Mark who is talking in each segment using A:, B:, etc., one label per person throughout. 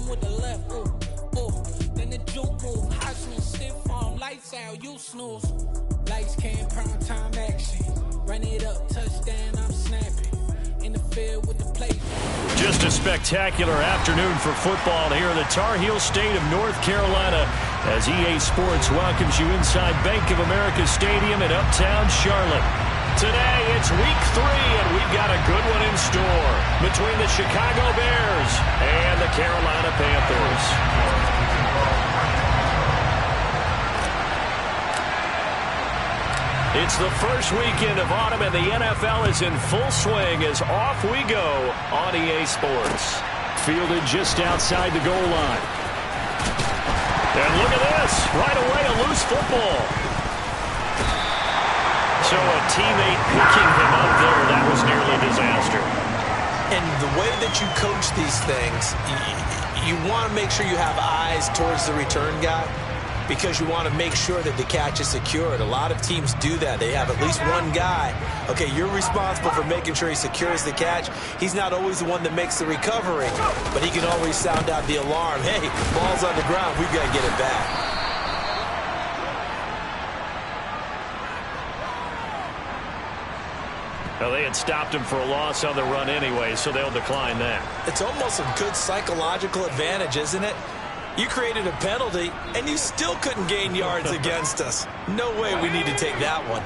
A: him with the left. Ooh, ooh. Then the juke move. Heisman stiff arm. Lights out. You snooze. Lights came, prime time action. Run it up, touchdown, I'm snapping. In the field with the play.
B: Just a spectacular afternoon for football here in the Tar Heel state of North Carolina as EA Sports welcomes you inside Bank of America Stadium in Uptown Charlotte. Today, it's week 3, and we've got a good one in store between the Chicago Bears and the Carolina Panthers. It's the first weekend of autumn, and the NFL is in full swing as off we go on EA Sports. Fielded just outside the goal line. And look at this. Right away, a loose football. So a teammate picking him up there, that was nearly a disaster.
C: And the way that you coach these things, you want to make sure you have eyes towards the return guy, because you want to make sure that the catch is secured. A lot of teams do that. They have at least one guy. Okay, you're responsible for making sure he secures the catch. He's not always the one that makes the recovery, but he can always sound out the alarm. Hey, ball's on the ground. We've got to get it back.
B: Well, they had stopped him for a loss on the run anyway, so they'll decline that.
C: It's almost a good psychological advantage, isn't it? You created a penalty, and you still couldn't gain yards against us. No way we need to take that one.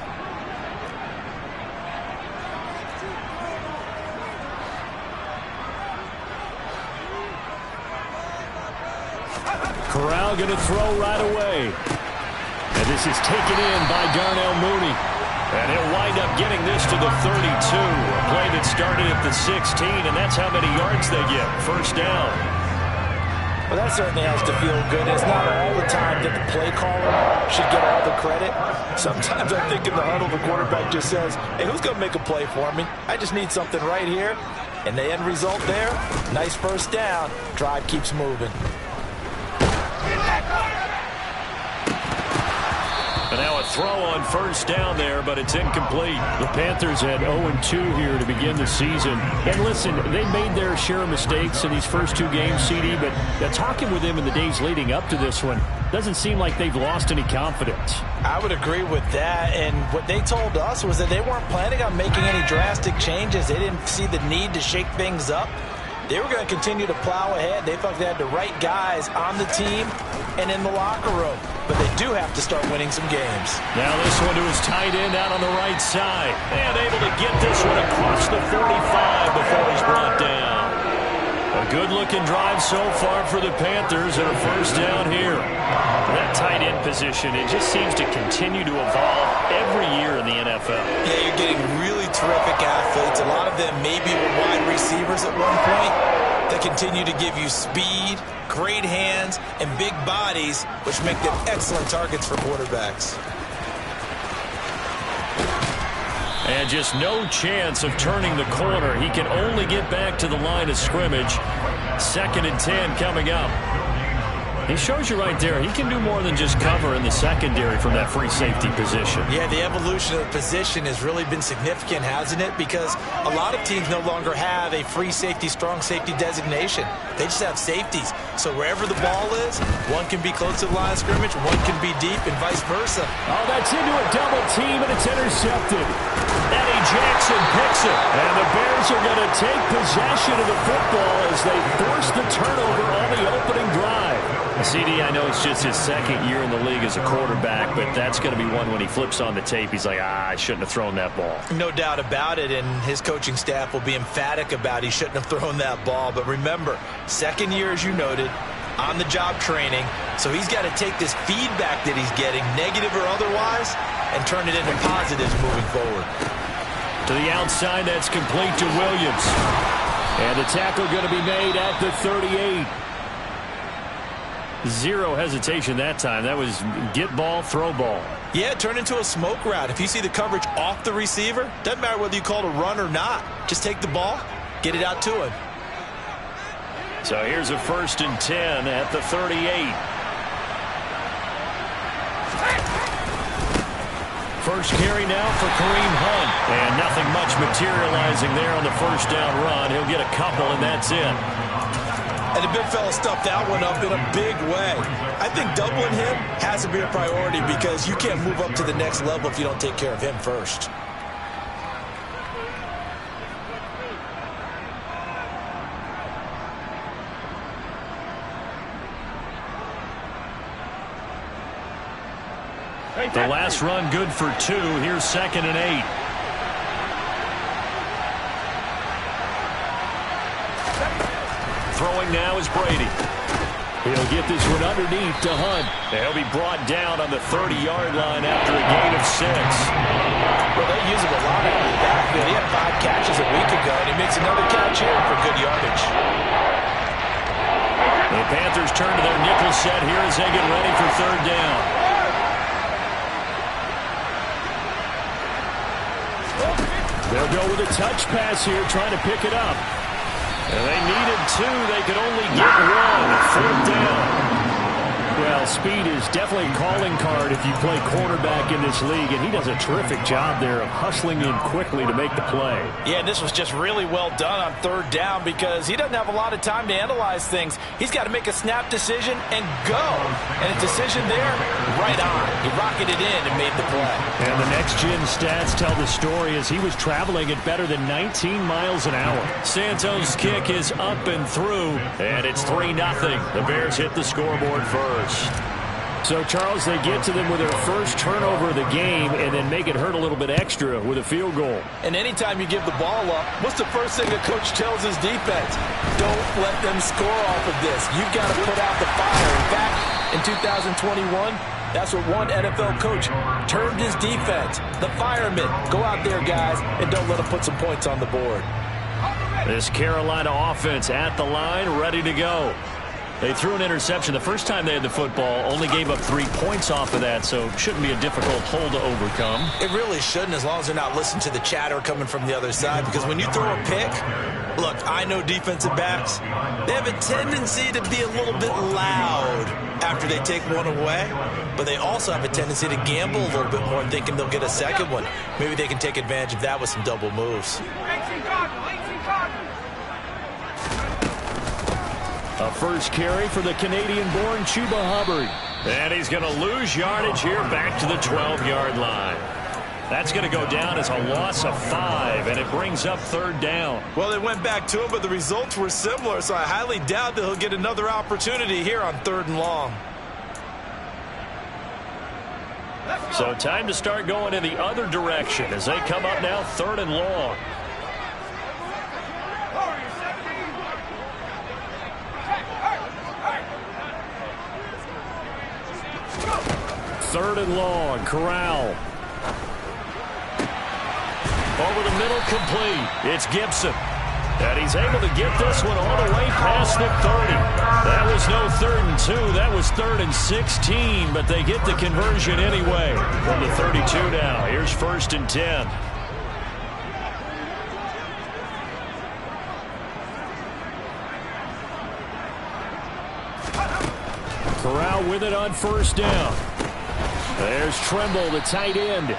B: Corral going to throw right away. And this is taken in by Darnell Mooney. And he'll wind up getting this to the 32. A play that started at the 16, and that's how many yards they get. First down.
C: Well, that certainly has to feel good. It's not all the time that the play caller should get all the credit. Sometimes I think in the huddle, the quarterback just says, hey, who's going to make a play for me? I just need something right here. And the end result there, nice first down. Drive keeps moving.
B: And now a throw on first down there, but it's incomplete. The Panthers had 0-2 here to begin the season. And listen, they made their share of mistakes in these first 2 games, CD, but talking with them in the days leading up to this one, doesn't seem like they've lost any confidence.
C: I would agree with that, and what they told us was that they weren't planning on making any drastic changes. They didn't see the need to shake things up. They were going to continue to plow ahead. They felt they had the right guys on the team and in the locker room. But they do have to start winning some games.
B: Now this one to his tight end out on the right side. And able to get this one across the 45 before he's brought down. A good-looking drive so far for the Panthers and a first down here. That tight end position, it just seems to continue to evolve every year in the NFL.
C: Yeah, you're getting really terrific athletes. A lot of them maybe were wide receivers at one point. They continue to give you speed, great hands, and big bodies, which make them excellent targets for quarterbacks.
B: And just no chance of turning the corner. He can only get back to the line of scrimmage. 2nd and 10 coming up. He shows you right there, he can do more than just cover in the secondary from that free safety position.
C: Yeah, the evolution of the position has really been significant, hasn't it? Because a lot of teams no longer have a free safety, strong safety designation. They just have safeties. So wherever the ball is, one can be close to the line of scrimmage, one can be deep, and vice versa.
B: Oh, that's into a double team, and it's intercepted. Eddie Jackson picks it. And the Bears are going to take possession of the football as they force the turnover on the opening drive. CD, I know it's just his 2nd year in the league as a quarterback, but that's going to be one when he flips on the tape, he's like, I shouldn't have thrown that ball.
C: No doubt about it, and his coaching staff will be emphatic about he shouldn't have thrown that ball. But remember, 2nd year, as you noted, on-the-job training, so he's got to take this feedback that he's getting, negative or otherwise, and turn it into positives moving forward.
B: To the outside, that's complete to Williams. And the tackle going to be made at the 38. Zero hesitation that time. That was get ball, throw ball.
C: Yeah, turn into a smoke route. If you see the coverage off the receiver, doesn't matter whether you call it a run or not. Just take the ball, get it out to him.
B: So here's a 1st and 10 at the 38. First carry now for Kareem Hunt. And nothing much materializing there on the first down run. He'll get a couple, and that's it.
C: And And the big fella stuffed that one up in a big way. I think doubling him has to be a priority because you can't move up to the next level if you don't take care of him first.
B: The last run good for 2. Here's 2nd and 8. Throwing now is Brady. He'll get this one underneath to Hunt. He'll be brought down on the 30-yard line after a gain of 6.
C: Well, they use him a lot out of the backfield. He had 5 catches a week ago, and he makes another catch here for good yardage.
B: The Panthers turn to their nickel set here as they get ready for 3rd down. They'll go with a touch pass here, trying to pick it up. And they needed 2. They could only get 1. 4th down. Well, speed is definitely a calling card if you play quarterback in this league, and he does a terrific job there of hustling in quickly to make the play.
C: Yeah, this was just really well done on 3rd down because he doesn't have a lot of time to analyze things. He's got to make a snap decision and go. And a decision there, right on. He rocketed in and made the play.
B: And the next-gen stats tell the story as he was traveling at better than 19 miles an hour. Santos' kick is up and through, and it's 3-0. The Bears hit the scoreboard first. So, Charles, they get to them with their first turnover of the game and then make it hurt a little bit extra with a field goal.
C: And anytime you give the ball up, what's the first thing a coach tells his defense? Don't let them score off of this. You've got to put out the fire. In fact, in 2021, that's what one NFL coach termed his defense. The firemen. Go out there, guys, and don't let them put some points on the board.
B: This Carolina offense at the line, ready to go. They threw an interception the first time they had the football, only gave up 3 points off of that, so shouldn't be a difficult hole to overcome.
C: It really shouldn't, as long as they're not listening to the chatter coming from the other side, because when you throw a pick, look, I know defensive backs, they have a tendency to be a little bit loud after they take one away, but they also have a tendency to gamble a little bit more, thinking they'll get a second one. Maybe they can take advantage of that with some double moves.
B: A first carry for the Canadian-born Chuba Hubbard. And he's going to lose yardage here back to the 12-yard line. That's going to go down as a loss of 5, and it brings up 3rd down.
C: Well, they went back to him, but the results were similar, so I highly doubt that he'll get another opportunity here on 3rd and long.
B: So time to start going in the other direction as they come up now 3rd and long. Third and long, Corral. Over the middle, complete. It's Gibson. And he's able to get this one all the way past the 30. That was no 3rd and 2. That was 3rd and 16, but they get the conversion anyway. From the 32 now, here's 1st and 10. Corral with it on 1st down. There's Tremble, the tight end.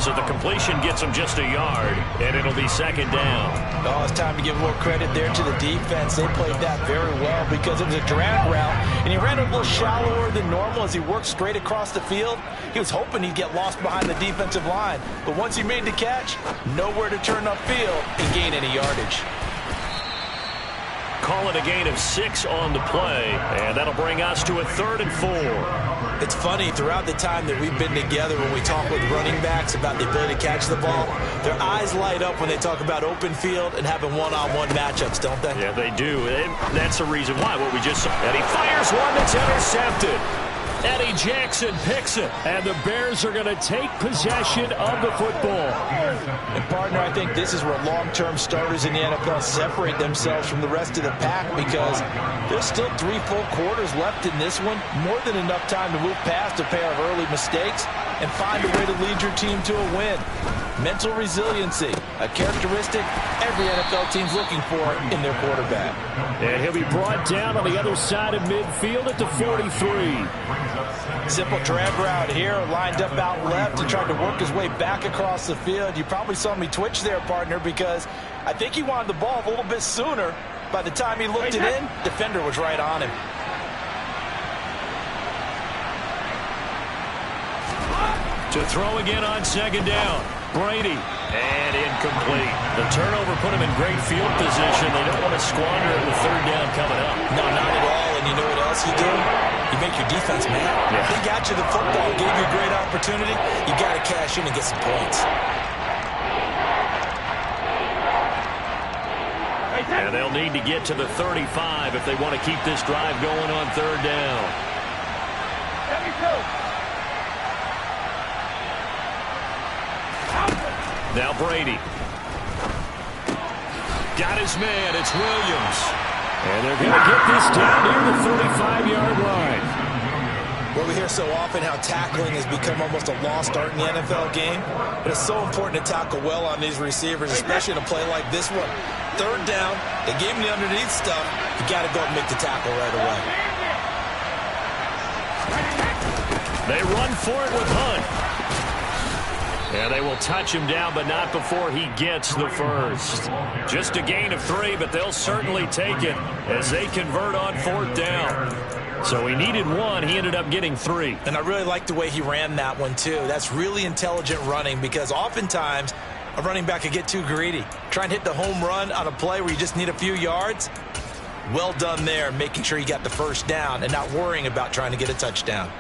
B: So the completion gets him just a yard, and it'll be 2nd down.
C: Oh, it's time to give a little credit there to the defense. They played that very well because it was a drag route, and he ran a little shallower than normal as he worked straight across the field. He was hoping he'd get lost behind the defensive line, but once he made the catch, nowhere to turn upfield and gain any yardage.
B: Call it a gain of 6 on the play, and that'll bring us to a 3rd and 4.
C: It's funny, throughout the time that we've been together, when we talk with running backs about the ability to catch the ball, their eyes light up when they talk about open field and having one-on-one matchups, don't they?
B: Yeah, they do. That's the reason why, what we just saw. And he fires one that's intercepted. Eddie Jackson picks it, and the Bears are going to take possession of the football.
C: And, partner, I think this is where long-term starters in the NFL separate themselves from the rest of the pack because there's still 3 full quarters left in this one, more than enough time to move past a pair of early mistakes and find a way to lead your team to a win. Mental resiliency, a characteristic every NFL team's looking for in their quarterback.
B: And he'll be brought down on the other side of midfield at the 43.
C: Simple drag route here, lined up out left and tried to work his way back across the field. You probably saw me twitch there, partner, because I think he wanted the ball a little bit sooner, By the time he looked it in, defender was right on him.
B: To throw again on second down. Brady. And incomplete. The turnover put him in great field position. They don't want to squander it with third down coming up.
C: No, not at all. And you know what else you do? You make your defense mad.
B: Yeah.
C: They got you the football, gave you a great opportunity. You got to cash in and get some points.
B: And they'll need to get to the 35 if they want to keep this drive going on third down. Now Brady. Got his man. It's Williams. And they're going to get this down near the 35-yard line.
C: Well, we hear so often how tackling has become almost a lost art in the NFL game. But it's so important to tackle well on these receivers, especially in a play like this one. Third down, they gave him the underneath stuff. You got to go and make the tackle right away.
B: They run for it with Hunt. And they will touch him down, but not before he gets the first. Just a gain of 3, but they'll certainly take it as they convert on fourth down. So he needed 1. He ended up getting 3.
C: And I really like the way he ran that one, too. That's really intelligent running because oftentimes a running back can get too greedy. Try and hit the home run on a play where you just need a few yards. Well done there, making sure you got the first down and not worrying about trying to get a touchdown.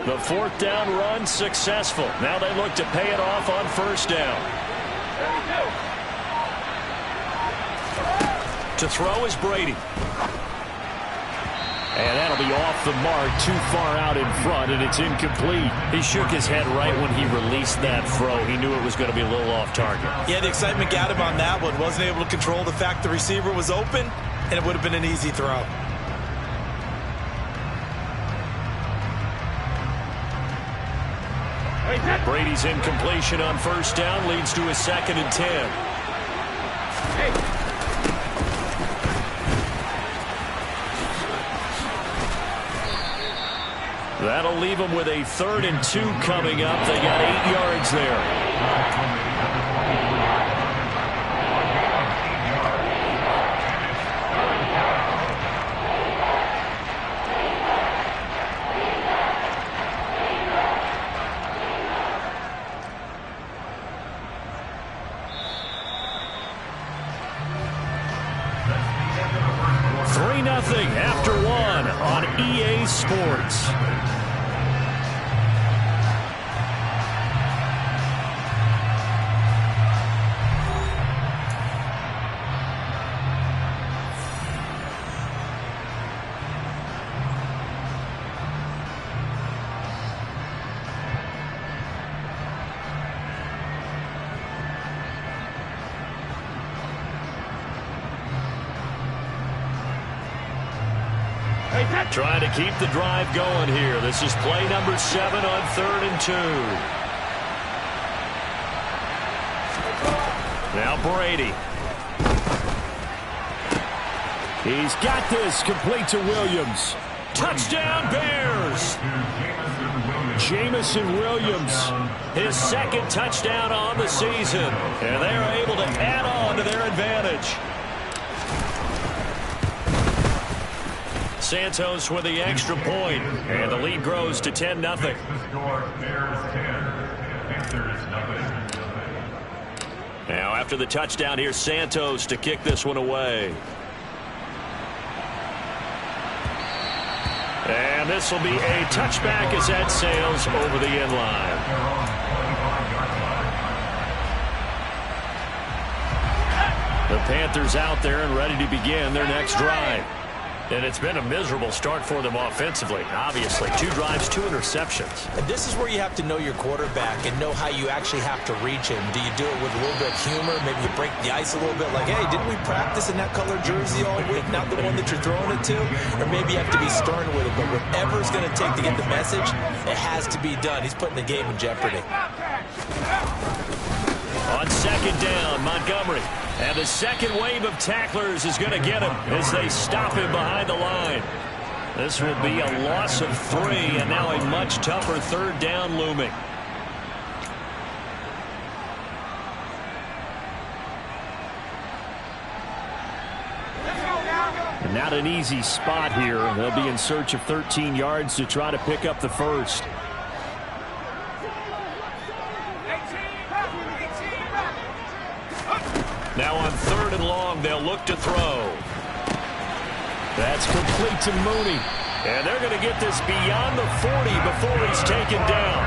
B: The fourth down run successful. Now they look to pay it off on first down. To throw is Brady. And that'll be off the mark, too far out in front, and it's incomplete. He shook his head right when he released that throw. He knew it was going to be a little off target.
C: Yeah, the excitement got him on that one. Wasn't able to control the fact the receiver was open, and it would have been an easy throw.
B: Brady's incompletion on first down leads to a 2nd and 10. That'll leave them with a 3rd and 2 coming up. They got 8 yards there. After 1 on EA Sports. Trying to keep the drive going here. This is play number 7 on 3rd and 2. Now Brady. He's got this, complete to Williams. Touchdown Bears! Jameson Williams, his 2nd touchdown on the season. And they're able to add on to their advantage. Santos with the extra point, and the lead grows to 10-0. Now after the touchdown, here's Santos to kick this one away. And this will be a touchback as that sails over the end line. The Panthers out there and ready to begin their next drive. And it's been a miserable start for them offensively. Obviously, 2 drives, 2 interceptions.
C: And this is where you have to know your quarterback and know how you actually have to reach him. Do you do it with a little bit of humor? Maybe you break the ice a little bit like, hey, didn't we practice in that color jersey all week? Not the one that you're throwing it to? Or maybe you have to be stern with it. But whatever it's going to take to get the message, it has to be done. He's putting the game in jeopardy.
B: On second down, Montgomery. And the second wave of tacklers is going to get him as they stop him behind the line. This will be a loss of 3, and now a much tougher third down looming. And not an easy spot here. They'll be in search of 13 yards to try to pick up the first. Now on 3rd and long, they'll look to throw. That's complete to Mooney. And they're going to get this beyond the 40 before he's taken down.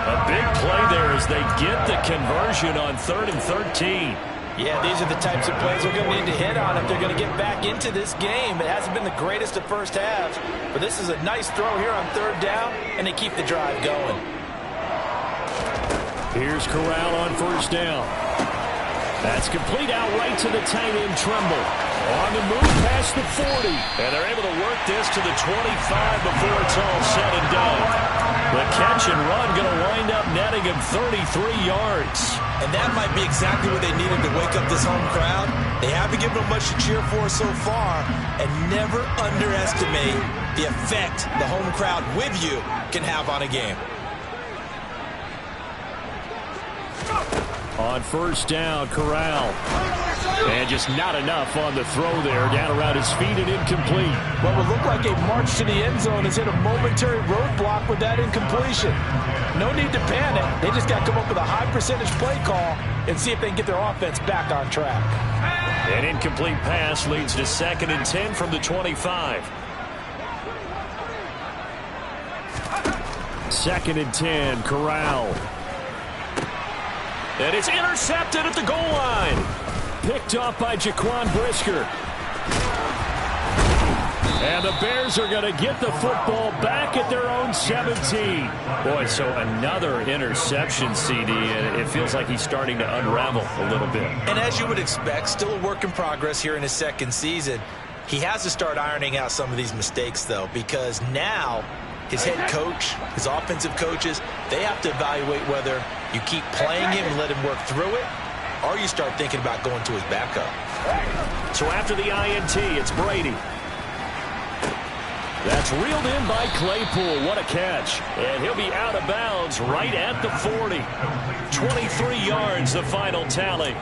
B: A big play there as they get the conversion on 3rd and 13.
C: Yeah, these are the types of plays they're going to need to hit on if they're going to get back into this game. It hasn't been the greatest of first halves, but this is a nice throw here on 3rd down, and they keep the drive going.
B: Here's Corral on 1st down. That's complete out right to the tight end, Tremble. On the move past the 40. And they're able to work this to the 25 before it's all said and done. The catch and run going to wind up netting him 33 yards.
C: And that might be exactly what they needed to wake up this home crowd. They haven't given them much to cheer for so far. And never underestimate the effect the home crowd with you can have on a game.
B: On 1st down, Corral. And just not enough on the throw there. Down around his feet and incomplete.
C: What would look like a march to the end zone has hit a momentary roadblock with that incompletion. No need to panic. They just got to come up with a high percentage play call and see if they can get their offense back on track.
B: An incomplete pass leads to 2nd and 10 from the 25. 2nd and 10, Corral. And it's intercepted at the goal line. Picked off by Jaquan Brisker. And the Bears are going to get the football back at their own 17. Boy, so another interception, CD, and it feels like he's starting to unravel a little bit.
C: And as you would expect, still a work in progress here in his 2nd season. He has to start ironing out some of these mistakes, though, because now his head coach, his offensive coaches, they have to evaluate whether you keep playing him and let him work through it, or you start thinking about going to his backup.
B: So after the INT, it's Brady. That's reeled in by Claypool. What a catch. And he'll be out of bounds right at the 40. 23 yards, the final tally.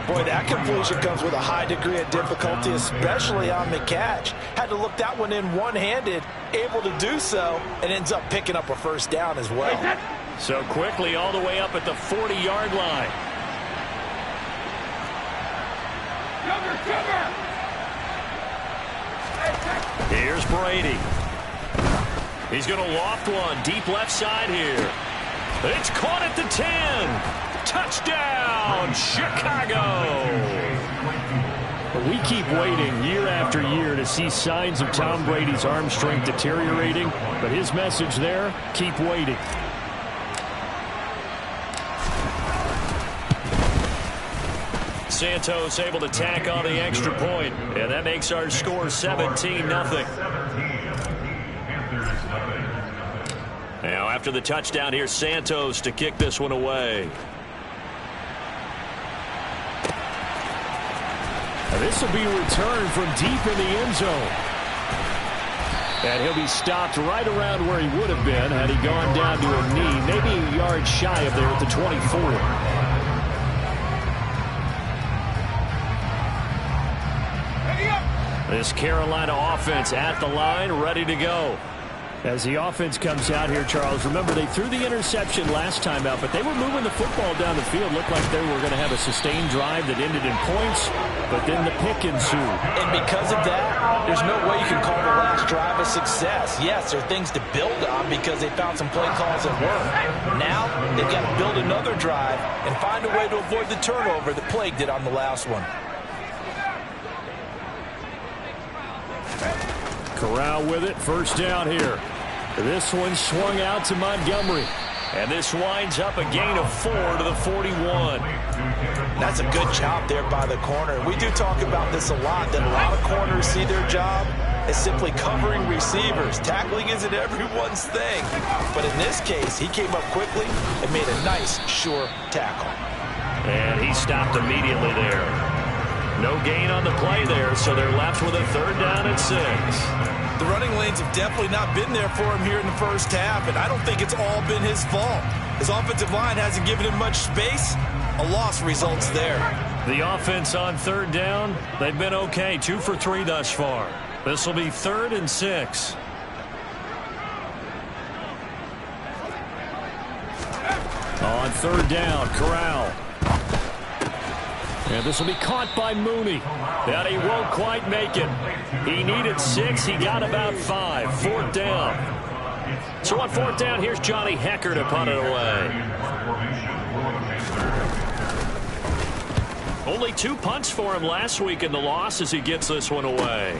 C: Boy, that completion comes with a high degree of difficulty, especially on the catch. Had to look that one in one-handed, able to do so, and ends up picking up a 1st down as well.
B: So quickly all the way up at the 40-yard line. Here's Brady. He's going to loft one deep left side here. It's caught at the 10. Touchdown, Chicago. We keep waiting year after year to see signs of Tom Brady's arm strength deteriorating, but his message there, keep waiting. Santos able to tack on the extra point, and that makes our score 17-0. Now after the touchdown, here's Santos to kick this one away. Now this will be returned from deep in the end zone. And he'll be stopped right around where he would have been had he gone down to a knee, maybe a yard shy of there at the 24. This Carolina offense at the line, ready to go. As the offense comes out here, Charles, remember they threw the interception last time out, but they were moving the football down the field. Looked like they were going to have a sustained drive that ended in points, but then the pick ensued.
C: And because of that, there's no way you can call the last drive a success. Yes, there are things to build on because they found some play calls that work. Now, they've got to build another drive and find a way to avoid the turnover that plagued it on the last one.
B: Corral with it, 1st down here. This one swung out to Montgomery. And this winds up a gain of 4 to the 41.
C: That's a good job there by the corner. We do talk about this a lot, that a lot of corners see their job as simply covering receivers. Tackling isn't everyone's thing. But in this case, he came up quickly and made a nice, sure tackle.
B: And he stopped immediately there. No gain on the play there, so they're left with a 3rd down and 6.
C: The running lanes have definitely not been there for him here in the first half, and I don't think it's all been his fault. His offensive line hasn't given him much space. A loss results there.
B: The offense on third down, they've been okay. 2 for 3 thus far. This will be 3rd and 6. On third down, Corral. And this will be caught by Mooney. And he won't quite make it. He needed 6. He got about 5. 4th down. So on 4th down, here's Johnny Hekker to punt it away. Only 2 punts for him last week in the loss as he gets this one away.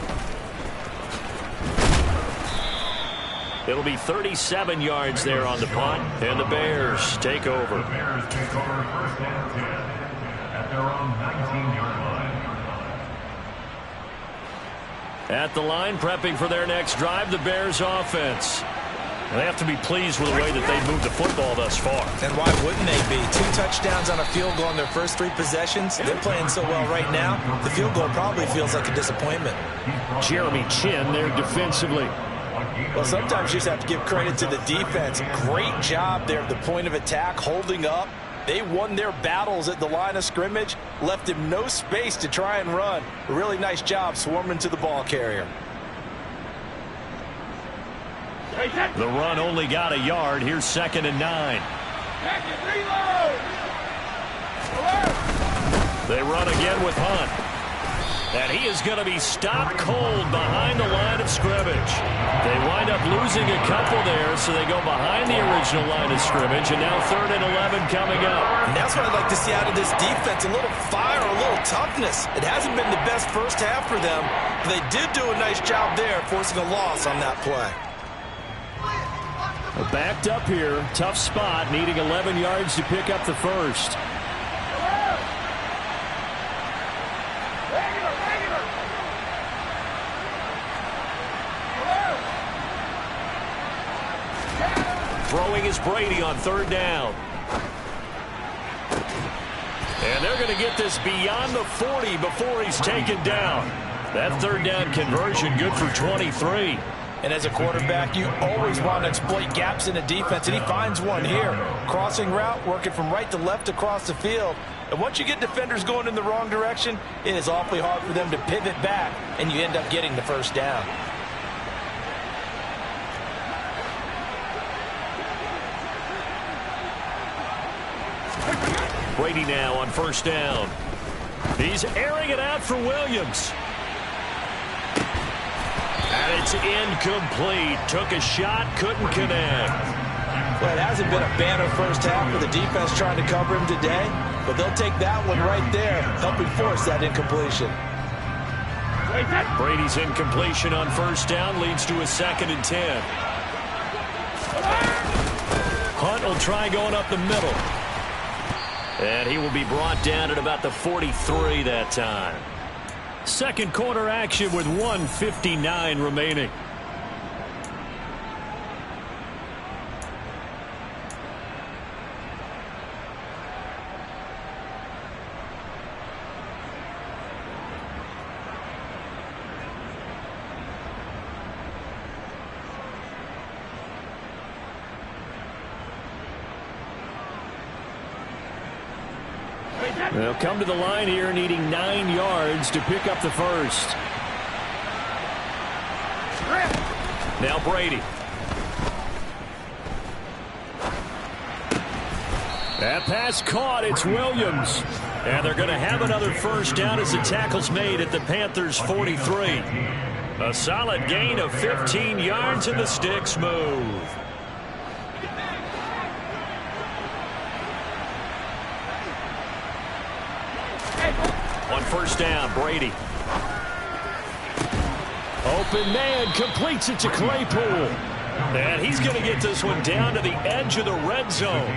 B: It'll be 37 yards there on the punt, and the Bears take over.
D: The Bears take over 1st and 10 at their own 19-yard line.
B: At the line, prepping for their next drive, the Bears offense. They have to be pleased with the way that they've moved the football thus far.
C: And why wouldn't they be? 2 touchdowns on a field goal in their first 3 possessions. They're playing so well right now, the field goal probably feels like a disappointment.
B: Jeremy Chinn there defensively.
C: Well, sometimes you just have to give credit to the defense. Great job there at the point of attack, holding up. They won their battles at the line of scrimmage, left him no space to try and run. A really nice job swarming to the ball carrier.
B: The run only got a yard. Here's 2nd and 9. They run again with Hunt. And he is going to be stopped cold behind the line of scrimmage. They wind up losing a couple there, so they go behind the original line of scrimmage, and now 3rd and 11 coming up.
C: And that's what I'd like to see out of this defense, a little fire, a little toughness. It hasn't been the best first half for them, but they did do a nice job there, forcing a loss on that play.
B: Backed up here, tough spot, needing 11 yards to pick up the first. Throwing is Brady on 3rd down. And they're going to get this beyond the 40 before he's taken down. That 3rd down conversion good for 23.
C: And as a quarterback, you always want to exploit gaps in the defense, and he finds one here. Crossing route, working from right to left across the field. And once you get defenders going in the wrong direction, it is awfully hard for them to pivot back, and you end up getting the first down.
B: Brady now on 1st down. He's airing it out for Williams. And it's incomplete. Took a shot, couldn't connect.
C: Well, it hasn't been a banner first half for the defense trying to cover him today, but they'll take that one right there, helping force that incompletion.
B: Brady's incompletion on 1st down leads to a 2nd and 10. Hunt will try going up the middle. And he will be brought down at about the 43 that time. Second quarter action with 1:59 remaining. They'll come to the line here needing 9 yards to pick up the first. Now Brady. That pass caught. It's Williams. And they're going to have another first down as the tackle's made at the Panthers' 43. A solid gain of 15 yards and the sticks move. On 1st down, Brady. Open man, completes it to Claypool. And he's going to get this one down to the edge of the red zone.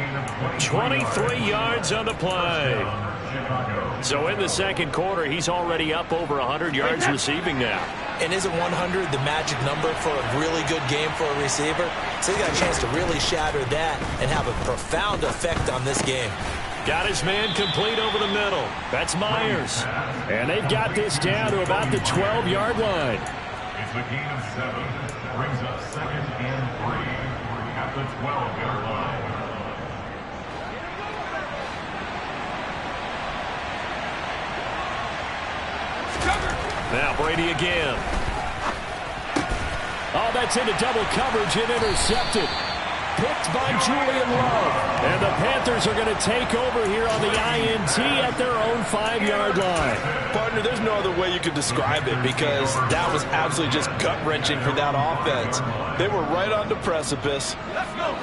B: 23 yards on the play. So in the second quarter, he's already up over 100 yards receiving now.
C: And isn't 100 the magic number for a really good game for a receiver? So he got a chance to really shatter that and have a profound effect on this game.
B: Got his man complete over the middle. That's Myers. And they've got this down to about the 12-yard line.
D: It's a gain of 7. Brings up 2nd and 3 at the 12-yard line.
B: Now Brady again. Oh, that's into double coverage and intercepted. Picked by Julian Love. And the Panthers are going to take over here on the INT at their own 5-yard line.
C: Partner, there's no other way you could describe it because that was absolutely just gut-wrenching for that offense. They were right on the precipice.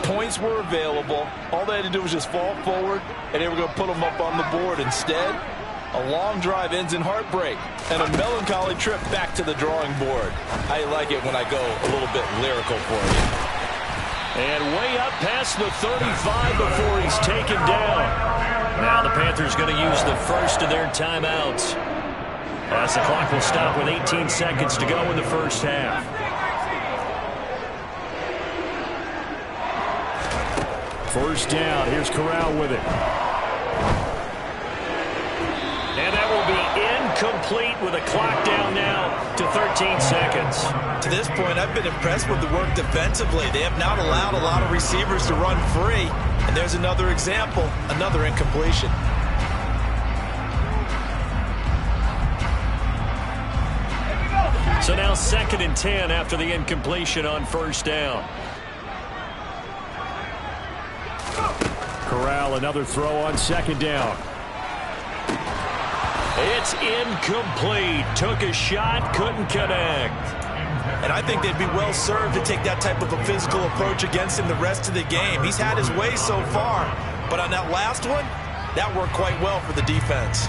C: Points were available. All they had to do was just fall forward, and they were going to put them up on the board. Instead, a long drive ends in heartbreak and a melancholy trip back to the drawing board. I like it when I go a little bit lyrical for you.
B: And way up past the 35 before he's taken down. Now the Panthers going to use the first of their timeouts, as the clock will stop with 18 seconds to go in the first half. First down. Here's Corral with it. And that will be incomplete with a clock down now to 13 seconds.
C: To this point, I've been impressed with the work defensively. They have not allowed a lot of receivers to run free. And there's another example, another incompletion.
B: So now 2nd and 10 after the incompletion on first down. Corral, another throw on 2nd down. It's incomplete. Took a shot, couldn't connect.
C: And I think they'd be well served to take that type of a physical approach against him the rest of the game. He's had his way so far, but on that last one, that worked quite well for the defense.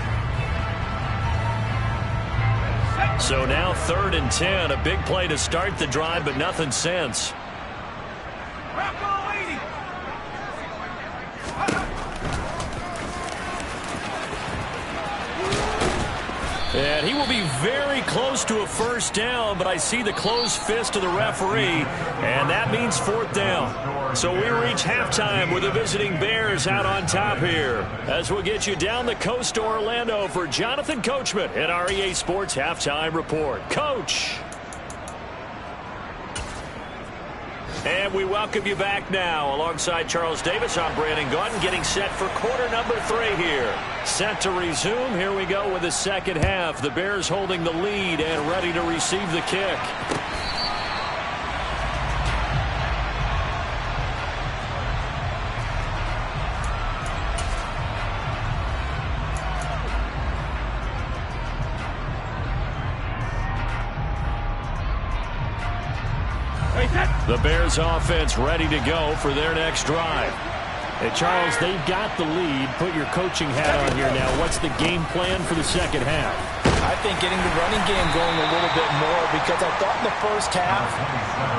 B: So now 3rd and 10, a big play to start the drive, but nothing since. And he will be very close to a first down, but I see the closed fist of the referee, and that means 4th down. So we reach halftime with the visiting Bears out on top here, as we'll get you down the coast to Orlando for Jonathan Coachman at our EA Sports Halftime Report. Coach! And we welcome you back now. Alongside Charles Davis, I'm Brandon Gaudin, getting set for quarter number 3 here. Set to resume. Here we go with the second half. The Bears holding the lead and ready to receive the kick. The Bears offense ready to go for their next drive. Hey, Charles, they've got the lead. Put your coaching hat on here now. What's the game plan for the second half?
C: I think getting the running game going a little bit more, because I thought in the first half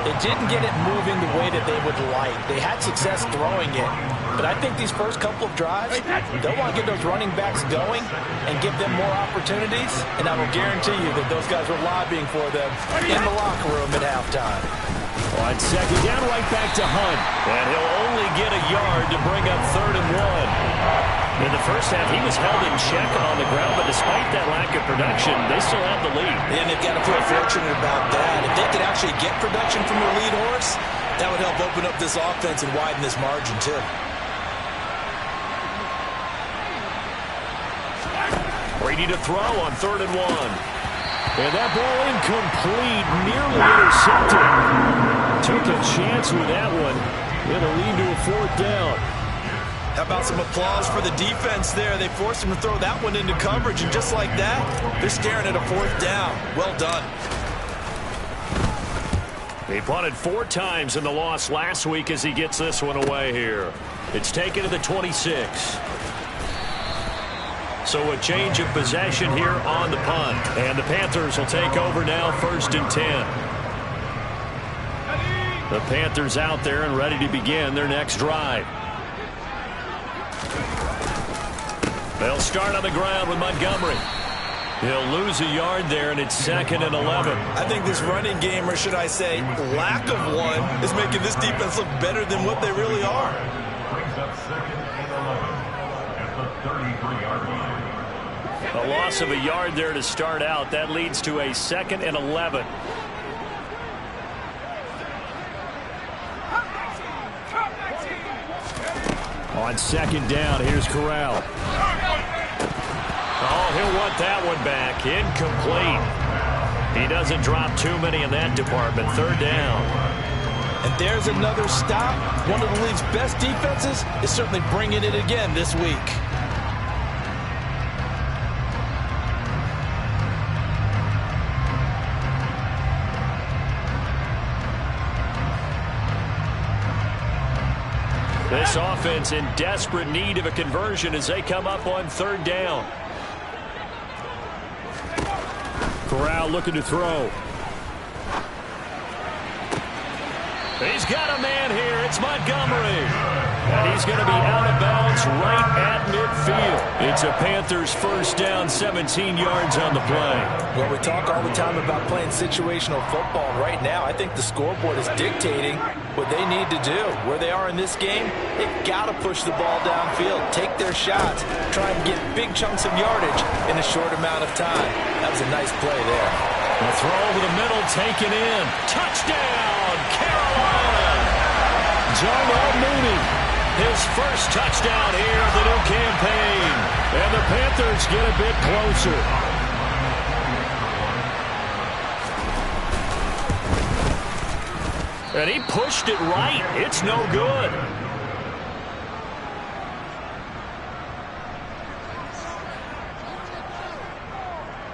C: they didn't get it moving the way that they would like. They had success throwing it, but I think these first couple of drives, they'll want to get those running backs going and give them more opportunities, and I will guarantee you that those guys were lobbying for them in the locker room at halftime.
B: On second down, right back to Hunt. And he'll only get a yard to bring up 3rd and 1. In the first half, he was held in check on the ground, but despite that lack of production, they still have the lead.
C: And they've got to feel fortunate about that. If they could actually get production from their lead horse, that would help open up this offense and widen this margin, too.
B: Brady to throw on 3rd and 1. And that ball incomplete, nearly intercepted. Took a chance with that one. It'll lead to a 4th down.
C: How about some applause for the defense there? They forced him to throw that one into coverage, and just like that, they're staring at a 4th down. Well done.
B: He punted 4 times in the loss last week as he gets this one away here. It's taken to the 26. So a change of possession here on the punt. And the Panthers will take over now, 1st and 10. The Panthers out there and ready to begin their next drive. They'll start on the ground with Montgomery. He'll lose a yard there, and it's 2nd and 11.
C: I think this running game, or should I say lack of one, is making this defense look better than what they really are.
D: Brings up 2nd and 11 at the 33-yard line.
B: A loss of a yard there to start out. That leads to a 2nd and 11. On 2nd down, here's Corral. Oh, he'll want that one back. Incomplete. He doesn't drop too many in that department. Third down.
C: And there's another stop. One of the league's best defenses is certainly bringing it again this week.
B: This offense in desperate need of a conversion as they come up on third down. Corral looking to throw. He's got a man here. It's Montgomery. And he's going to be out of bounds right at midfield. It's a Panthers first down, 17 yards on the play.
C: Well, we talk all the time about playing situational football. Right now, I think the scoreboard is dictating what they need to do. Where they are in this game, they've got to push the ball downfield, take their shots, try and get big chunks of yardage in a short amount of time. That was a nice play there.
B: A throw over the middle, taken in. Touchdown, Carolina! Darnell Mooney, his first touchdown here of the new campaign. And the Panthers get a bit closer. And he pushed it right. It's no good.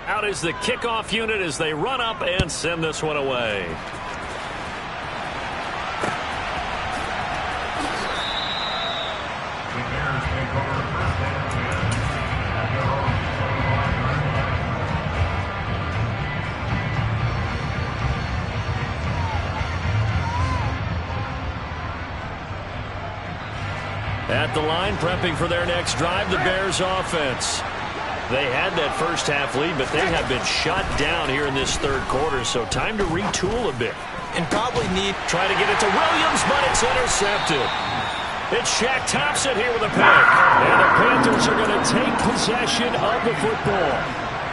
B: Out is the kickoff unit as they run up and send this one away.
D: The Bears take over first and 10 at their own 21 yard line.
B: At the line, prepping for their next drive, the Bears offense. They had that first half lead, but they have been shut down here in this third quarter, so time to retool a bit.
C: And probably need...
B: Try to get it to Williams, but it's intercepted. It's Shaq Thompson here with a pick. And the Panthers are going to take possession of the football.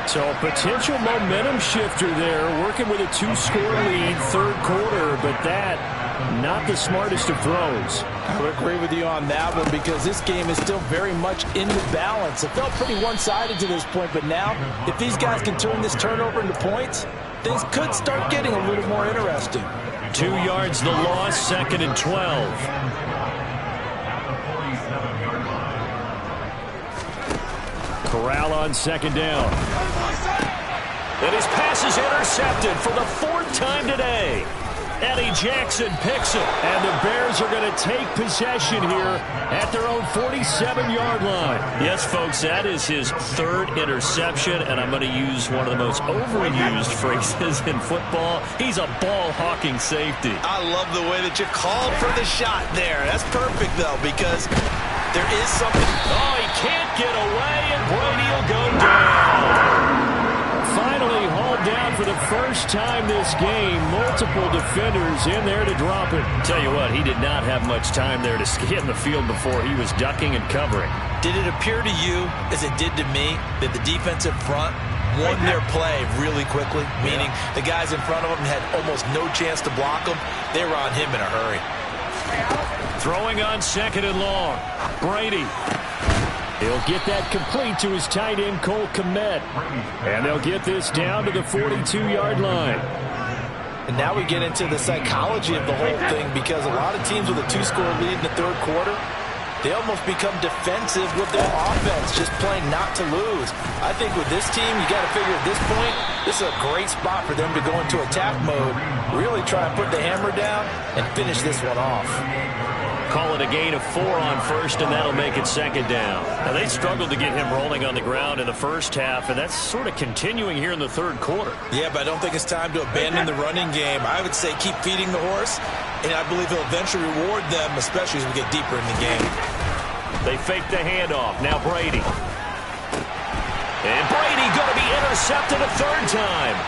B: So a potential momentum shifter there, working with a 2-score lead, third quarter, but that, not the smartest of throws.
C: I would agree with you on that one because this game is still very much in the balance. It felt pretty one-sided to this point, but now, if these guys can turn this turnover into points, things could start getting a little more interesting.
B: 2 yards the loss, second and 12. Corral on second down. And his pass is intercepted for the fourth time today. Eddie Jackson picks it, and the Bears are going to take possession here at their own 47-yard line. Yes, folks, that is his third interception, and I'm going to use one of the most overused phrases in football. He's a ball-hawking safety.
C: I love the way that you called for the shot there. That's perfect, though, because there is something...
B: Oh, he can't get away, and Brady will go down. Finally hauled down for the first time this game. Multiple defenders in there to drop it. Tell you what, he did not have much time there to scan the field before he was ducking and covering.
C: Did it appear to you, as it did to me, that the defensive front won their play really quickly? Meaning the guys in front of them had almost no chance to block them. They were on him in a hurry.
B: Throwing on second and long. Brady. He'll get that complete to his tight end, Cole Kmet. And they'll get this down to the 42-yard line.
C: And now we get into the psychology of the whole thing because a lot of teams with a 2-score lead in the third quarter, they almost become defensive with their offense, just playing not to lose. I think with this team, you got to figure at this point, this is a great spot for them to go into attack mode, really try and put the hammer down and finish this one off.
B: Call it a gain of 4 on first, and that'll make it second down. Now, they struggled to get him rolling on the ground in the first half, and that's sort of continuing here in the third quarter.
C: Yeah, but I don't think it's time to abandon the running game. I would say keep feeding the horse, and I believe he'll eventually reward them, especially as we get deeper in the game.
B: They fake the handoff. Now Brady. And Brady going to be intercepted a third time.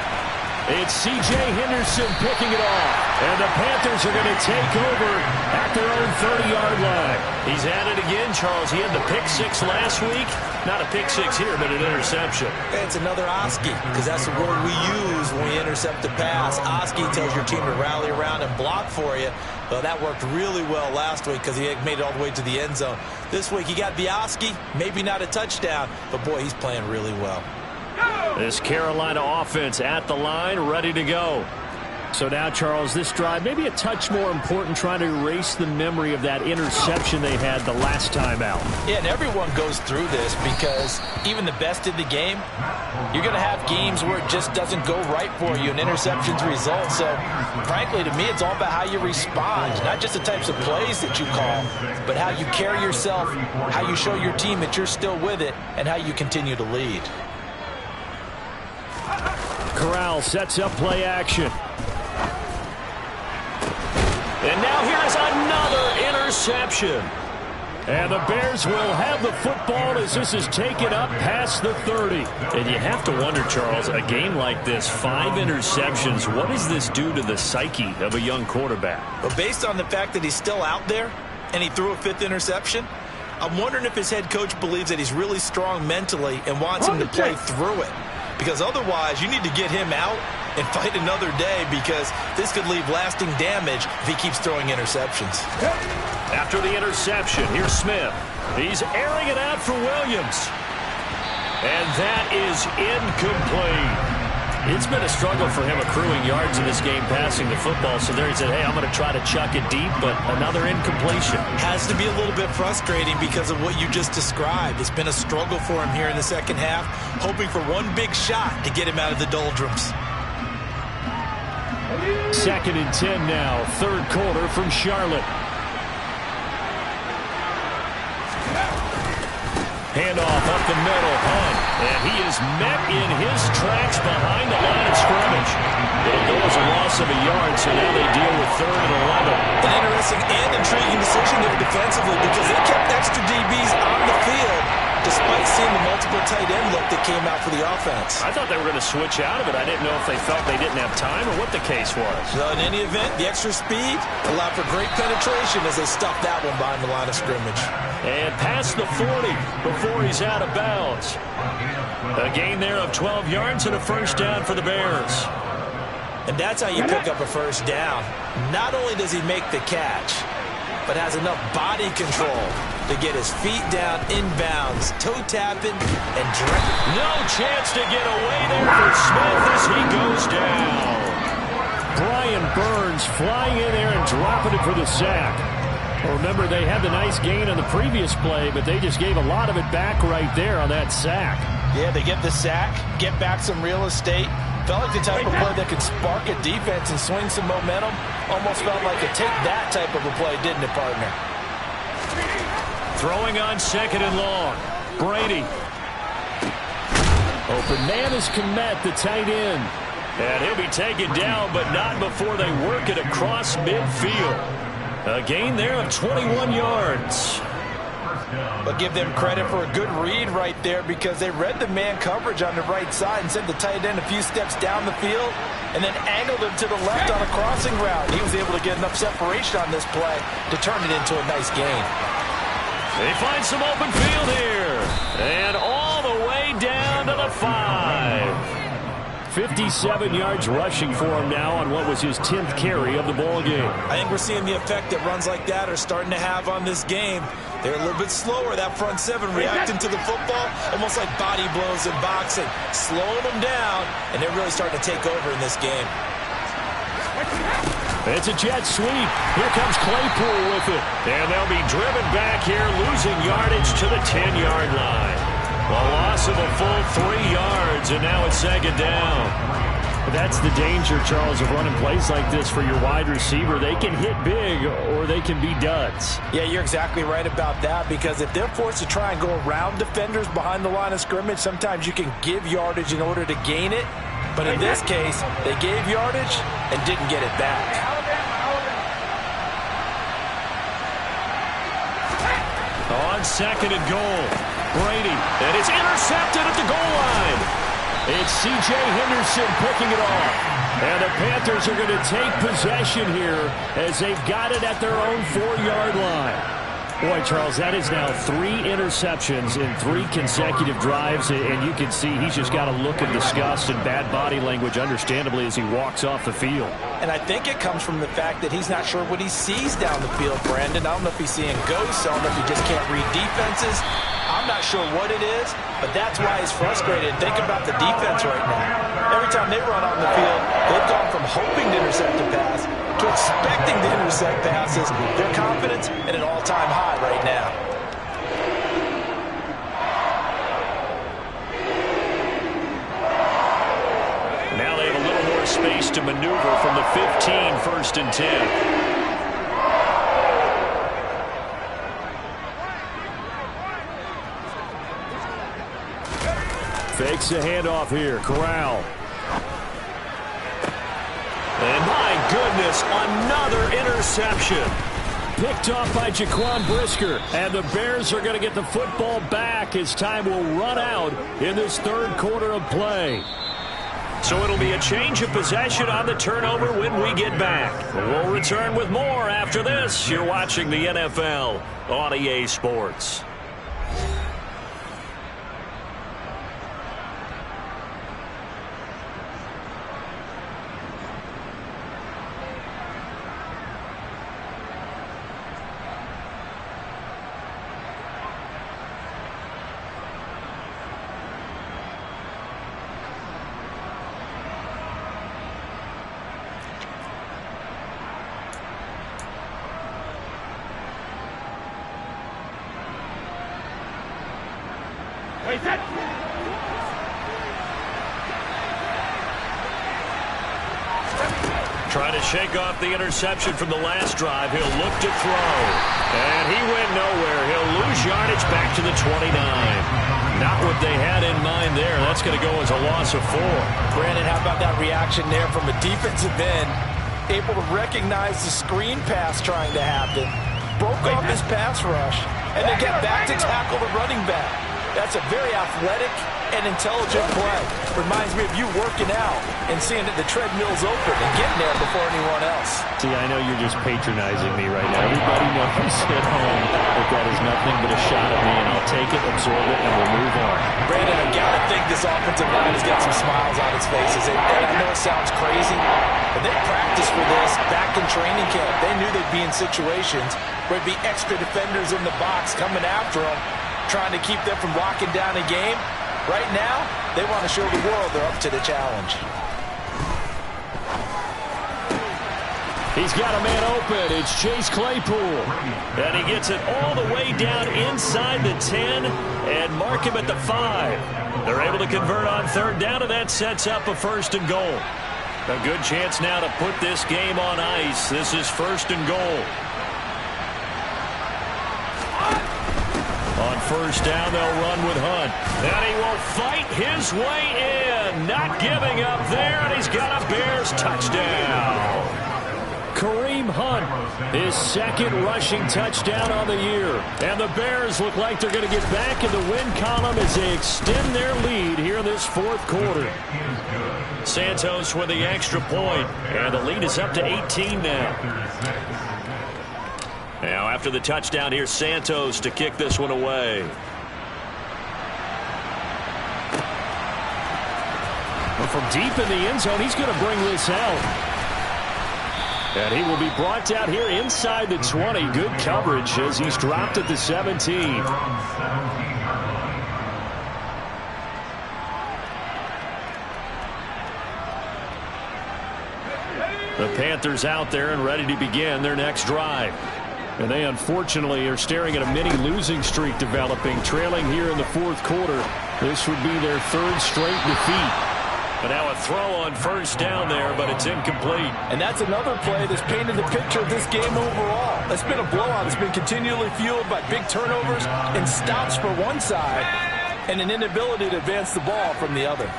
B: It's C.J. Henderson picking it off. And the Panthers are going to take over at their own 30-yard line. He's at it again, Charles. He had the pick six last week. Not a pick six here, but an interception.
C: It's another Oski, because that's the word we use when we intercept a pass. Oski tells your team to rally around and block for you. Well, that worked really well last week because he had made it all the way to the end zone. This week, he got the Oski, maybe not a touchdown, but boy, he's playing really well.
B: This Carolina offense at the line, ready to go. So now, Charles, this drive maybe a touch more important, trying to erase the memory of that interception they had the last time out.
C: Yeah, and everyone goes through this because even the best in the game, you're going to have games where it just doesn't go right for you and interceptions result. So, frankly, to me, it's all about how you respond, not just the types of plays that you call, but how you carry yourself, how you show your team that you're still with it, and how you continue to lead.
B: Corral sets up play action. And now here's another interception. And the Bears will have the football as this is taken up past the 30. And you have to wonder, Charles, a game like this, 5 interceptions, what does this do to the psyche of a young quarterback?
C: But based on the fact that he's still out there and he threw a 5th interception, I'm wondering if his head coach believes that he's really strong mentally and wants him to play through it. Because otherwise, you need to get him out and fight another day, because this could leave lasting damage if he keeps throwing interceptions.
B: After the interception, here's Smith. He's airing it out for Williams. And that is incomplete. It's been a struggle for him accruing yards in this game passing the football. So there he said, hey, I'm going to try to chuck it deep, but another incompletion.
C: Has to be a little bit frustrating because of what you just described. It's been a struggle for him here in the second half, hoping for one big shot to get him out of the doldrums.
B: 2nd and 10 now, 3rd quarter from Charlotte. Handoff up the middle, Hunt, and he is met in his tracks behind the line of scrimmage. It'll go as a loss of a yard, so now they deal with 3rd and 11.
C: An interesting and intriguing decision there defensively, because they kept extra DBs on the field despite seeing the multiple tight end look that came out for the offense.
B: I thought they were going to switch out of it. I didn't know if they felt they didn't have time or what the case was.
C: So in any event, the extra speed allowed for great penetration as they stuffed that one behind the line of scrimmage.
B: And past the 40 before he's out of bounds. A gain there of 12 yards and a first down for the Bears.
C: And that's how you pick up a first down. Not only does he make the catch, but has enough body control to get his feet down inbounds, toe tapping, and driving.
B: No chance to get away there for Smith as he goes down. Brian Burns flying in there and dropping it for the sack. Remember, they had the nice gain on the previous play, but they just gave a lot of it back right there on that sack.
C: Yeah, they get the sack, get back some real estate. Felt like the type of play that could spark a defense and swing some momentum. Almost felt like a take that type of a play, didn't it, partner?
B: Throwing on 2nd and long. Brady. Open man is Kmet, the tight end. And he'll be taken down, but not before they work it across midfield. A gain there of 21 yards.
C: But give them credit for a good read right there, because they read the man coverage on the right side and sent the tight end a few steps down the field and then angled him to the left on a crossing route. He was able to get enough separation on this play to turn it into a nice gain.
B: They find some open field here. And all the way down to the 5. 57 yards rushing for him now on what was his 10th carry of the ball game.
C: I think we're seeing the effect that runs like that are starting to have on this game. They're a little bit slower, that front 7, reacting to the football, almost like body blows in boxing, slowing them down, and they're really starting to take over in this game.
B: It's a jet sweep. Here comes Claypool with it. And they'll be driven back here, losing yardage to the 10-yard line. A loss of a full 3 yards, and now it's 2nd down. That's the danger, Charles, of running plays like this for your wide receiver. They can hit big, or they can be duds.
C: Yeah, you're exactly right about that, because if they're forced to try and go around defenders behind the line of scrimmage, sometimes you can give yardage in order to gain it. But in this case, they gave yardage and didn't get it back.
B: On 2nd and goal. Brady, and it's intercepted at the goal line. It's C.J. Henderson picking it off. And the Panthers are going to take possession here as they've got it at their own 4-yard line. Boy, Charles, that is now 3 interceptions in 3 consecutive drives, and you can see he's just got a look of disgust and bad body language, understandably, as he walks off the field.
C: And I think it comes from the fact that he's not sure what he sees down the field, Brandon. I don't know if he's seeing ghosts. I don't know if he just can't read defenses. I'm not sure what it is, but that's why he's frustrated. Think about the defense right now. Every time they run on the field, they've gone from hoping to intercept a pass to expecting to intercept passes. Their confidence at an all-time high right now.
B: Now they have a little more space to maneuver from the 15, 1st and 10. Fakes the handoff here. Corral. And my goodness, another interception. Picked off by Jaquan Brisker. And the Bears are going to get the football back as time will run out in this 3rd quarter of play. So it'll be a change of possession on the turnover when we get back. We'll return with more after this. You're watching the NFL on EA Sports. Trying to shake off the interception from the last drive. He'll look to throw. And he went nowhere. He'll lose yardage back to the 29. Not what they had in mind there. That's going to go as a loss of 4.
C: Brandon, how about that reaction there from a defensive end? Able to recognize the screen pass trying to happen. Broke off his pass rush. And then get back to tackle the running back. That's a very athletic and intelligent play. Reminds me of you working out and seeing that the treadmill's open and getting there before anyone else.
B: See, I know you're just patronizing me right now. Everybody knows at home that that is nothing but a shot at me, and I'll take it, absorb it, and we'll move on.
C: Brandon, I gotta think this offensive line is getting some smiles on its faces. And I know it sounds crazy, but they practiced for this back in training camp. They knew they'd be in situations where there'd be extra defenders in the box coming after them, trying to keep them from locking down a game. Right now, they want to show the world they're up to the challenge.
B: He's got a man open. It's Chase Claypool. And he gets it all the way down inside the 10 and mark him at the 5. They're able to convert on 3rd down, and that sets up a 1st and goal. A good chance now to put this game on ice. This is 1st and goal. On 1st down, they'll run with Hunt. And he will fight his way in. Not giving up there, and he's got a Bears touchdown. Kareem Hunt, his 2nd rushing touchdown on the year. And the Bears look like they're going to get back in the win column as they extend their lead here in this 4th quarter. Santos with the extra point, and the lead is up to 18 now. Now, after the touchdown, here's Santos to kick this one away. Well, from deep in the end zone, he's going to bring this out. And he will be brought down here inside the 20. Good coverage as he's dropped at the 17. The Panthers out there and ready to begin their next drive. And they unfortunately are staring at a mini losing streak developing, trailing here in the 4th quarter. This would be their 3rd straight defeat. But now a throw on 1st down there, but it's incomplete.
C: And that's another play that's painted the picture of this game overall. It's been a blowout. It's been continually fueled by big turnovers and stops for one side and an inability to advance the ball from the other.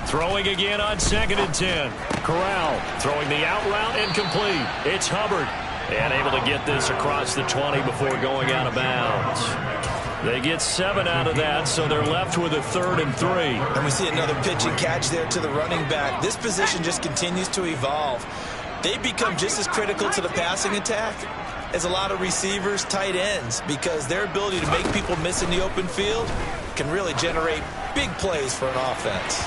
B: Throwing again on 2nd and 10. Corral throwing the out route incomplete. It's Hubbard. And able to get this across the 20 before going out of bounds. They get 7 out of that, so they're left with a 3rd and 3.
C: And we see another pitch and catch there to the running back. This position just continues to evolve. They become just as critical to the passing attack as a lot of receivers, tight ends, because their ability to make people miss in the open field can really generate big plays for an offense.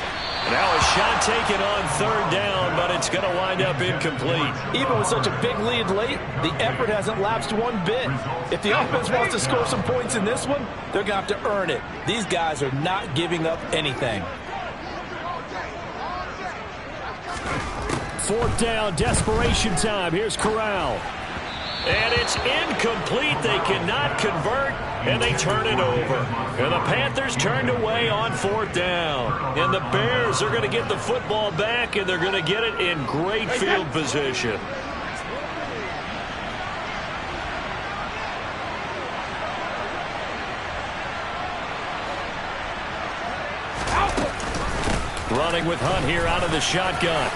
B: Now a shot taken on third down, but it's going to wind up incomplete.
C: Even with such a big lead late, the effort hasn't lapsed one bit. If the offense wants to score some points in this one, they're going to have to earn it. These guys are not giving up anything.
B: Fourth down, desperation time. Here's Corral. And it's incomplete. They cannot convert, and they turn it over. And the Panthers turned away on fourth down. And the Bears are going to get the football back, and they're going to get it in great field position. Running with Hunt here out of the shotgun.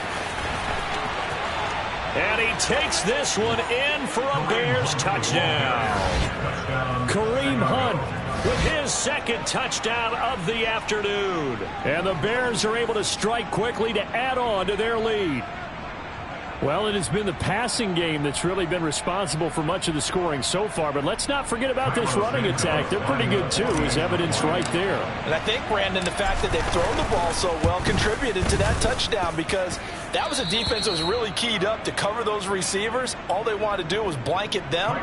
B: And he takes this one in for a Bears touchdown. Kareem Hunt with his second touchdown of the afternoon. And the Bears are able to strike quickly to add on to their lead. Well, it has been the passing game that's really been responsible for much of the scoring so far. But let's not forget about this running attack. They're pretty good, too, as evidenced right there.
C: And I think, Brandon, the fact that they've thrown the ball so well contributed to that touchdown, because that was a defense that was really keyed up to cover those receivers. All they wanted to do was blanket them.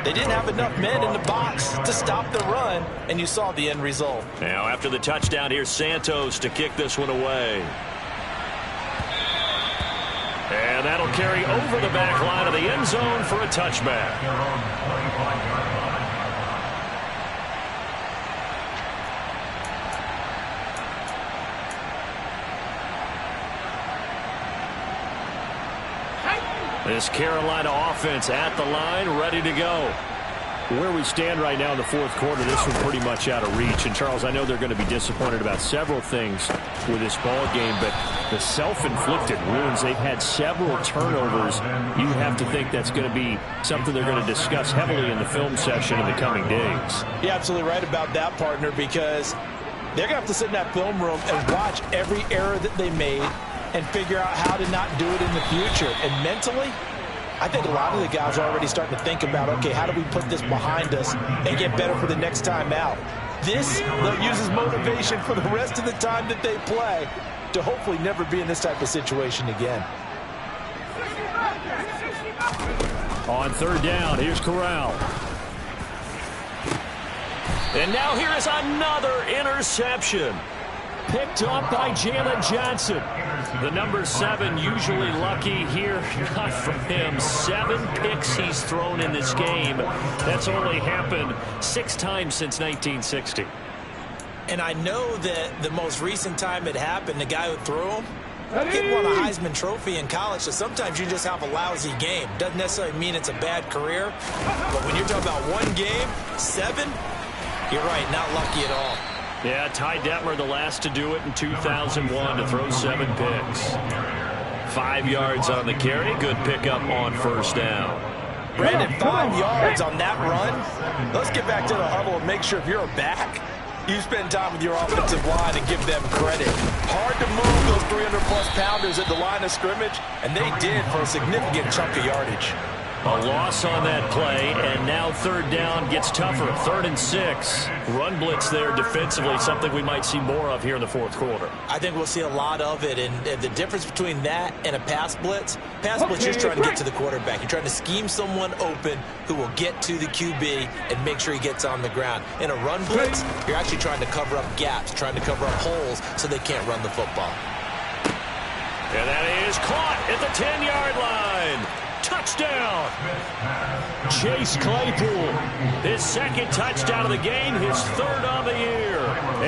C: They didn't have enough men in the box to stop the run, and you saw the end result.
B: Now, after the touchdown, here's Santos to kick this one away. And that'll carry over the back line of the end zone for a touchback. This Carolina offense at the line, ready to go. Where we stand right now in the fourth quarter, this one pretty much out of reach. And, Charles, I know they're going to be disappointed about several things with this ball game, but the self-inflicted wounds, they've had several turnovers. You have to think that's going to be something they're going to discuss heavily in the film session in the coming days.
C: You're absolutely right about that, partner, because they're going to have to sit in that film room and watch every error that they made and figure out how to not do it in the future. And mentally, I think a lot of the guys are already starting to think about, okay, how do we put this behind us and get better for the next time out? This, they'll use as motivation for the rest of the time that they play to hopefully never be in this type of situation again.
B: On third down, here's Corral. And now here is another interception. Picked up by Jalen Johnson. The number 7 usually lucky here. Not for him. 7 picks he's thrown in this game. That's only happened 6 times since 1960.
C: And I know that the most recent time it happened, the guy who threw him, he won a Heisman Trophy in college, so sometimes you just have a lousy game. Doesn't necessarily mean it's a bad career. But when you're talking about one game, 7, you're right, not lucky at all.
B: Yeah, Ty Detmer, the last to do it in 2001 to throw 7 picks. 5 yards on the carry. Good pickup on first down.
C: Brandon, 5 yards on that run. Let's get back to the huddle and make sure if you're a back, you spend time with your offensive line and give them credit. Hard to move those 300-plus pounders at the line of scrimmage, and they did for a significant chunk of yardage.
B: A loss on that play, and now third down gets tougher. 3rd and 6. Run blitz there defensively, something we might see more of here in the fourth quarter.
C: I think we'll see a lot of it, and the difference between that and a pass blitz, you're trying to get to the quarterback. You're trying to scheme someone open who will get to the QB and make sure he gets on the ground. In a run blitz, you're actually trying to cover up gaps, trying to cover up holes so they can't run the football.
B: And that is caught at the 10-yard line. Touchdown! Chase Claypool, his 2nd touchdown of the game, his 3rd on the year.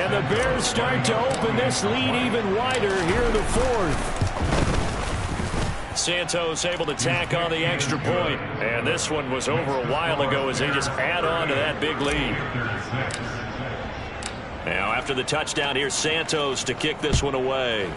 B: And the Bears start to open this lead even wider here in the 4th. Santos able to tack on the extra point. And this one was over a while ago as they just add on to that big lead. Now after the touchdown, here's Santos to kick this one away.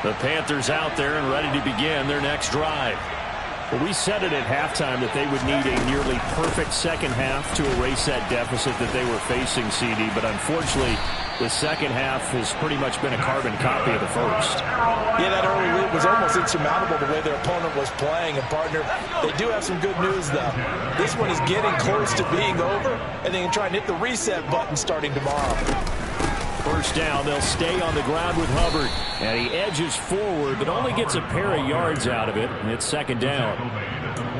B: The Panthers out there and ready to begin their next drive. Well, we said it at halftime that they would need a nearly perfect second half to erase that deficit that they were facing, CD. But unfortunately, The second half has pretty much been a carbon copy of the first.
C: Yeah, that early lead was almost insurmountable the way their opponent was playing. And, partner, they do have some good news, though. This one is getting close to being over, and they can try and hit the reset button starting tomorrow.
B: First down, they'll stay on the ground with Hubbard. And he edges forward, but only gets a pair of yards out of it, and it's second down.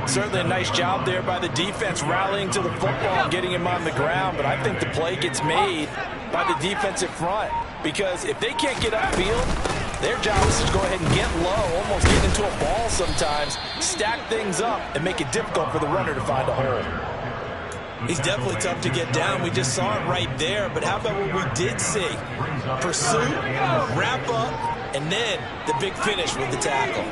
C: Certainly a nice job there by the defense rallying to the football and getting him on the ground, but I think the play gets made by the defensive front, because if they can't get upfield, their job is to go ahead and get low, almost get into a ball sometimes, stack things up, and make it difficult for the runner to find a hole. He's definitely tough to get down. We just saw it right there, but how about what we did see? Pursuit, wrap up, and then the big finish with the tackle.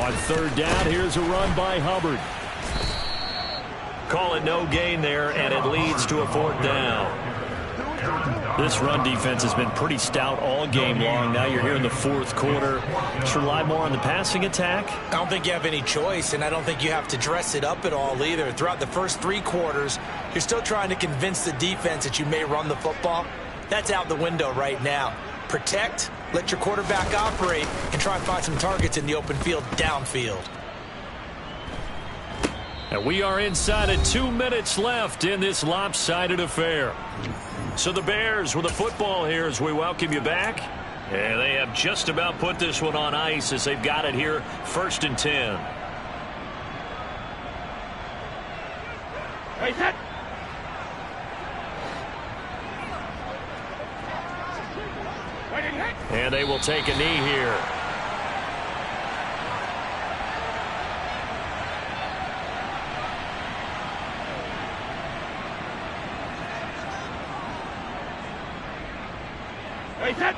B: On third down, here's a run by Hubbard. Call it no gain there, and it leads to a fourth down. This run defense has been pretty stout all game long. Now you're here in the fourth quarter. Should rely more on the passing attack?
C: I don't think you have any choice, and I don't think you have to dress it up at all either. Throughout the first three quarters, you're still trying to convince the defense that you may run the football. That's out the window right now. Protect, let your quarterback operate, and try and find some targets in the open field downfield.
B: And we are inside of 2 minutes left in this lopsided affair. So the Bears with the football here as we welcome you back. And they have just about put this one on ice as they've got it here, 1st and 10.
E: Hey, set.
B: And they will take a knee here.
E: Hey, set.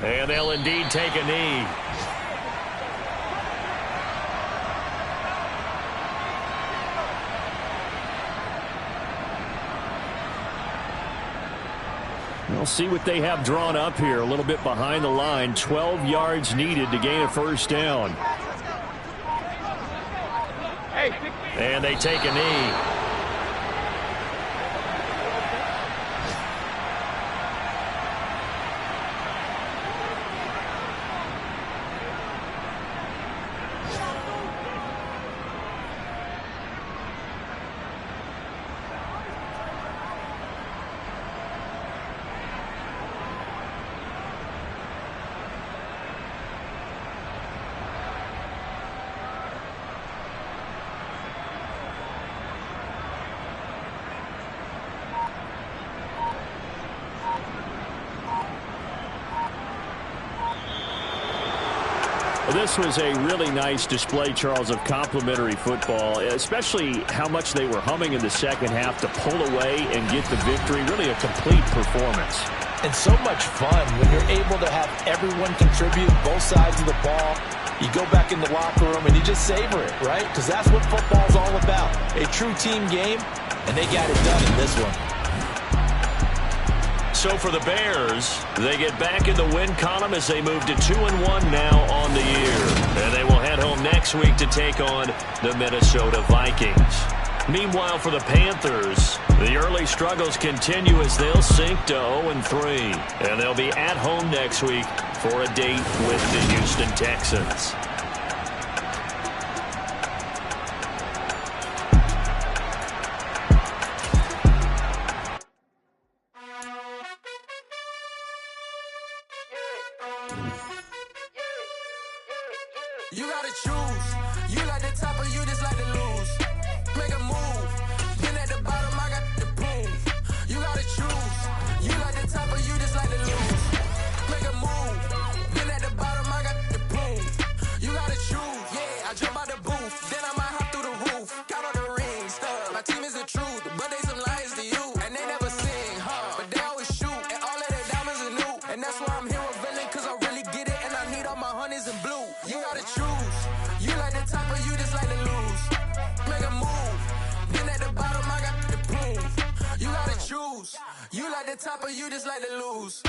B: And they'll indeed take a knee. We'll see what they have drawn up here. A little bit behind the line. 12 yards needed to gain a first down. And they take a knee. This was a really nice display, Charles, of complimentary football, especially how much they were humming in the second half to pull away and get the victory. Really a complete performance.
C: And so much fun when you're able to have everyone contribute both sides of the ball. You go back in the locker room and you just savor it, right? Because that's what football's all about. A true team game, and they got it done in this one.
B: So for the Bears, they get back in the win column as they move to 2-1 now on the year. And they will head home next week to take on the Minnesota Vikings. Meanwhile, for the Panthers, the early struggles continue as they'll sink to 0-3. And they'll be at home next week for a date with the Houston Texans.
A: You gotta choose. You like the top or you just like to lose. Make a move. Been at the bottom, I got the prove. You gotta choose. You like the top or you just like to lose. Make a move. Been at the bottom, I got the prove. You gotta choose. Yeah, I jump out the booth. Then I might hop through the roof. Count all the rings. My team is the truth, but they some liars to you. And they never sing, but they always shoot. And all of their diamonds are new. And that's why I'm here with villain, cause I really get it. And I need all my honeys in blue. You gotta choose. You like the top or you just like to lose. Make a move. Been at the bottom, I got the proof. You gotta choose. You like the top or you just like to lose.